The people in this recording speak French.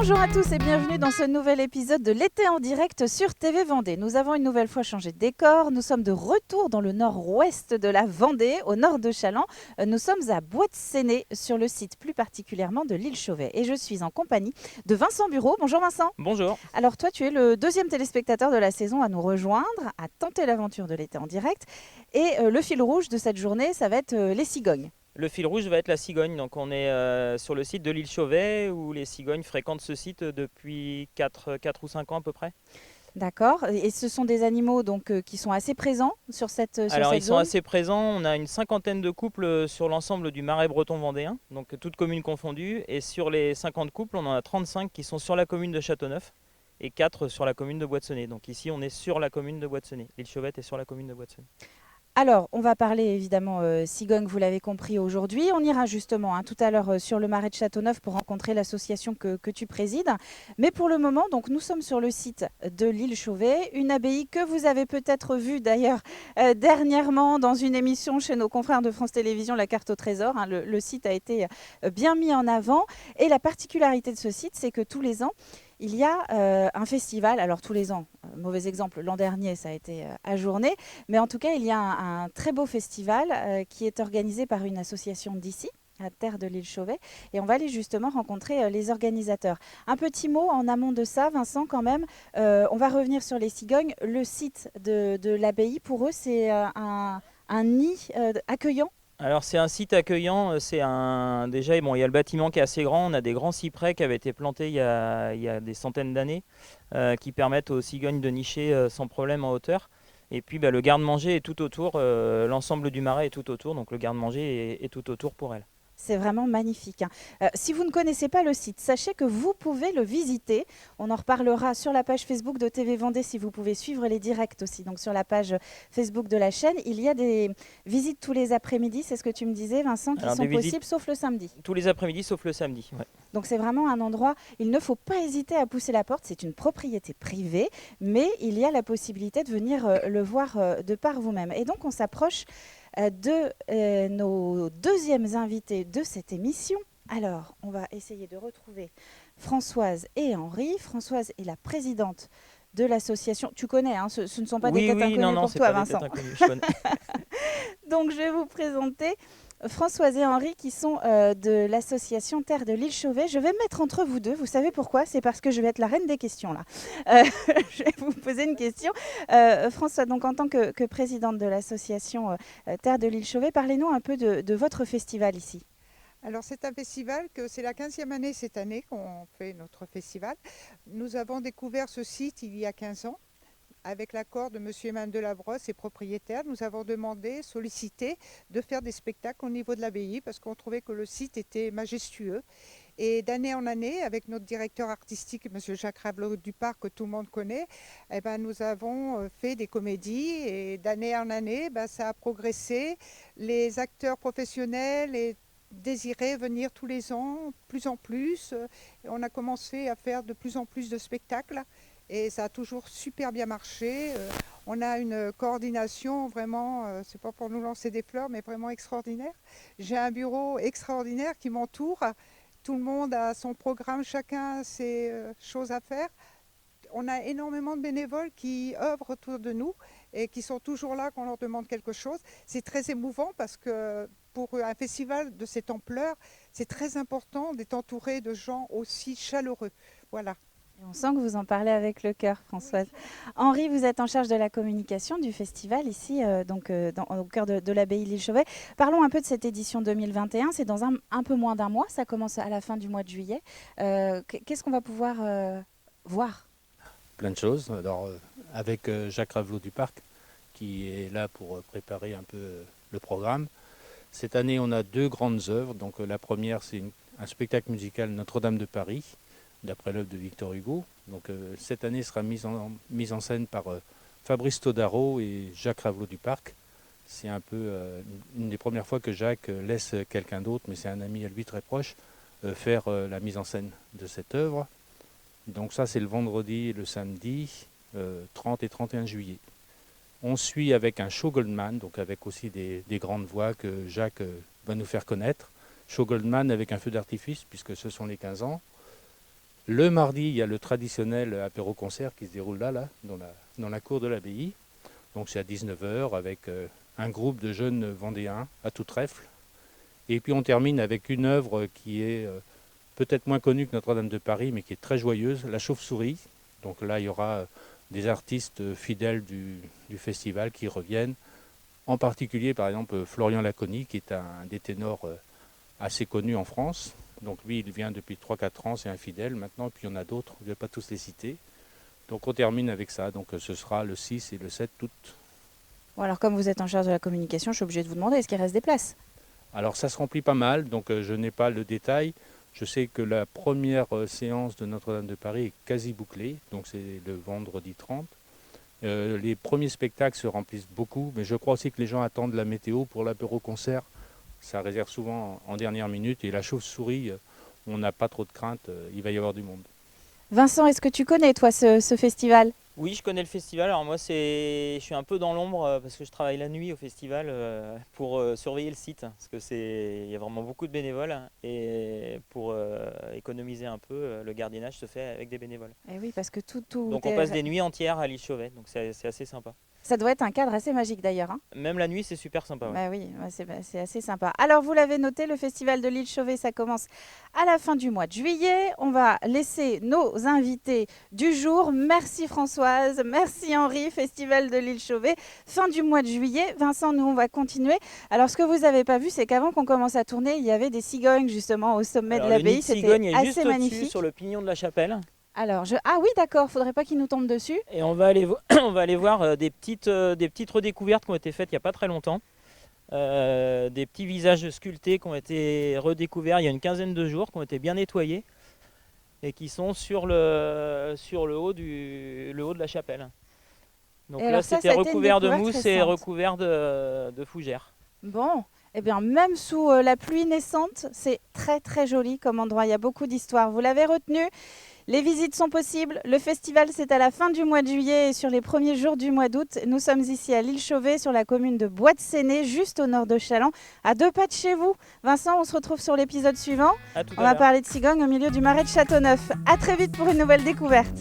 Bonjour à tous et bienvenue dans ce nouvel épisode de l'été en direct sur TV Vendée. Nous avons une nouvelle fois changé de décor. Nous sommes de retour dans le nord-ouest de la Vendée, au nord de Challans. Nous sommes à Bois-de-Séné, sur le site plus particulièrement de l'île Chauvet. Et je suis en compagnie de Vincent Bureau. Bonjour Vincent. Bonjour. Alors toi, tu es le deuxième téléspectateur de la saison à nous rejoindre, à tenter l'aventure de l'été en direct. Et le fil rouge de cette journée, ça va être les cigognes. Le fil rouge va être la cigogne. Donc on est sur le site de l'île Chauvet où les cigognes fréquentent ce site depuis 4 ou 5 ans à peu près. D'accord. Et ce sont des animaux donc, qui sont assez présents sur cette Alors ils sont zone. assez présents. On a une cinquantaine de couples sur l'ensemble du Marais breton vendéen, donc toutes communes confondues. Et sur les 50 couples, on en a 35 qui sont sur la commune de Châteauneuf et 4 sur la commune de Bois-de-Séné. Donc ici on est sur la commune de Bois-de-Séné. L'île Chauvet est sur la commune de Bois-de-Séné. Alors, on va parler évidemment cigogne, vous l'avez compris aujourd'hui. On ira justement tout à l'heure sur le marais de Châteauneuf pour rencontrer l'association que tu présides. Mais pour le moment, donc, nous sommes sur le site de l'île Chauvet, une abbaye que vous avez peut-être vue d'ailleurs dernièrement dans une émission chez nos confrères de France Télévisions, La Carte au Trésor. Le site a été bien mis en avant. Et la particularité de ce site, c'est que tous les ans, il y a un festival, alors tous les ans, mauvais exemple, l'an dernier ça a été ajourné, mais en tout cas il y a un très beau festival qui est organisé par une association d'ici, à Terre de l'île Chauvet, et on va aller justement rencontrer les organisateurs. Un petit mot en amont de ça, Vincent, quand même, on va revenir sur les cigognes. Le site de l'abbaye, pour eux, c'est un nid accueillant. Alors c'est un site accueillant, déjà bon, il y a le bâtiment qui est assez grand, on a des grands cyprès qui avaient été plantés il y a des centaines d'années, qui permettent aux cigognes de nicher sans problème en hauteur. Et puis le garde-manger est tout autour, l'ensemble du marais est tout autour, donc le garde-manger est tout autour pour elles. C'est vraiment magnifique, hein. Si vous ne connaissez pas le site, sachez que vous pouvez le visiter. On en reparlera sur la page Facebook de TV Vendée si vous pouvez suivre les directs aussi. Donc sur la page Facebook de la chaîne, il y a des visites tous les après-midi, c'est ce que tu me disais Vincent, qui Alors, sont des visites possibles sauf le samedi. tous les après-midi sauf le samedi. Ouais. Donc c'est vraiment un endroit, il ne faut pas hésiter à pousser la porte, c'est une propriété privée, mais il y a la possibilité de venir le voir de par vous-même. Et donc on s'approche de nos deuxièmes invités de cette émission. Alors, on va essayer de retrouver Françoise et Henri. Françoise est la présidente de l'association. Tu connais, hein, ce ne sont pas des Oui, têtes oui, non, inconnues non, pour c'est toi, pas des Vincent. têtes inconnues, je connais. Donc, je vais vous présenter Françoise et Henri qui sont de l'association Terre de l'île Chauvet. Je vais me mettre entre vous deux. Vous savez pourquoi? C'est parce que je vais être la reine des questions là. Je vais vous poser une question. Françoise, donc en tant que présidente de l'association Terre de l'île Chauvet, parlez-nous un peu de votre festival ici. Alors c'est un festival que c'est la 15e année cette année qu'on fait notre festival. Nous avons découvert ce site il y a 15 ans. Avec l'accord de monsieur et madame Delabrosse, et propriétaires, nous avons demandé, sollicité de faire des spectacles au niveau de l'abbaye parce qu'on trouvait que le site était majestueux. Et d'année en année, avec notre directeur artistique, monsieur Jacques Ravelot du Parc, que tout le monde connaît, eh ben, nous avons fait des comédies et d'année en année, ben, ça a progressé. Les acteurs professionnels et désiraient venir tous les ans, plus en plus. Et on a commencé à faire de plus en plus de spectacles. Et ça a toujours super bien marché. On a une coordination vraiment, c'est pas pour nous lancer des fleurs, mais vraiment extraordinaire. J'ai un bureau extraordinaire qui m'entoure. Tout le monde a son programme, chacun a ses choses à faire. On a énormément de bénévoles qui œuvrent autour de nous et qui sont toujours là quand on leur demande quelque chose. C'est très émouvant parce que pour un festival de cette ampleur, c'est très important d'être entouré de gens aussi chaleureux. Voilà. Et on sent que vous en parlez avec le cœur, Françoise. Henri, vous êtes en charge de la communication du festival ici, au cœur de l'abbaye l'île Chauvet. Parlons un peu de cette édition 2021. C'est dans un peu moins d'un mois. Ça commence à la fin du mois de juillet. Qu'est-ce qu'on va pouvoir voir? Plein de choses. Alors, avec Jacques Ravelot du Parc, qui est là pour préparer un peu le programme. Cette année, on a deux grandes œuvres. Donc, la première, c'est un spectacle musical Notre-Dame de Paris, d'après l'œuvre de Victor Hugo. Donc, cette année sera mise en scène par Fabrice Todaro et Jacques Ravelot du Parc. C'est un peu une des premières fois que Jacques laisse quelqu'un d'autre, mais c'est un ami à lui très proche, faire la mise en scène de cette œuvre. Donc ça, c'est le vendredi et le samedi, 30 et 31 juillet. On suit avec un show Goldman, donc avec aussi des grandes voix que Jacques va nous faire connaître. Show Goldman avec un feu d'artifice, puisque ce sont les 15 ans. Le mardi, il y a le traditionnel apéro-concert qui se déroule là dans la cour de l'abbaye. Donc c'est à 19h avec un groupe de jeunes vendéens à tout trèfle. Et puis on termine avec une œuvre qui est peut-être moins connue que Notre-Dame de Paris, mais qui est très joyeuse, La Chauve-souris. Donc là, il y aura des artistes fidèles du festival qui reviennent. En particulier, par exemple, Florian Laconi, qui est un des ténors assez connu en France. Donc lui, il vient depuis 3-4 ans, c'est un fidèle maintenant, et puis il y en a d'autres, je ne vais pas tous les citer. Donc on termine avec ça, donc ce sera le 6 et le 7 août. Bon, alors comme vous êtes en charge de la communication, je suis obligée de vous demander, est-ce qu'il reste des places? Alors ça se remplit pas mal, donc je n'ai pas le détail. Je sais que la première séance de Notre-Dame de Paris est quasi bouclée, donc c'est le vendredi 30. Les premiers spectacles se remplissent beaucoup, mais je crois aussi que les gens attendent la météo pour l'apéro-concert. Ça réserve souvent en dernière minute, et la chauve-souris, on n'a pas trop de crainte, il va y avoir du monde. Vincent, est-ce que tu connais, toi, ce festival? Oui, je connais le festival. Alors moi, je suis un peu dans l'ombre parce que je travaille la nuit au festival pour surveiller le site, parce que il y a vraiment beaucoup de bénévoles et pour économiser un peu, le gardiennage se fait avec des bénévoles. Eh oui, parce que tout Donc on passe des nuits entières à l'île Chauvet, donc c'est assez sympa. Ça doit être un cadre assez magique d'ailleurs, hein. Même la nuit, c'est super sympa. Ouais. Bah oui, c'est assez sympa. Alors, vous l'avez noté, le festival de l'île Chauvet, ça commence à la fin du mois de juillet. On va laisser nos invités du jour. Merci Françoise, merci Henri, festival de l'île Chauvet, fin du mois de juillet. Vincent, nous, on va continuer. Alors, ce que vous n'avez pas vu, c'est qu'avant qu'on commence à tourner, il y avait des cigognes justement au sommet de l'abbaye. C'était assez magnifique. au-dessus, sur le pignon de la chapelle. Alors, ah oui, d'accord, faudrait pas qu'il nous tombe dessus. Et on va aller, on va aller voir des petites redécouvertes qui ont été faites il n'y a pas très longtemps. Des petits visages sculptés qui ont été redécouverts il y a une quinzaine de jours, qui ont été bien nettoyés et qui sont sur le haut de la chapelle. Donc et là, alors c'était recouvert de mousse et recouvert de fougères. Bon, eh bien, même sous la pluie naissante, c'est très très joli comme endroit. Il y a beaucoup d'histoires. Vous l'avez retenu. Les visites sont possibles. Le festival, c'est à la fin du mois de juillet et sur les premiers jours du mois d'août. Nous sommes ici à l'île Chauvet, sur la commune de Bois-de-Séné, juste au nord de Challans, à 2 pas de chez vous. Vincent, on se retrouve sur l'épisode suivant. On va parler de cigogne au milieu du marais de Châteauneuf. À très vite pour une nouvelle découverte.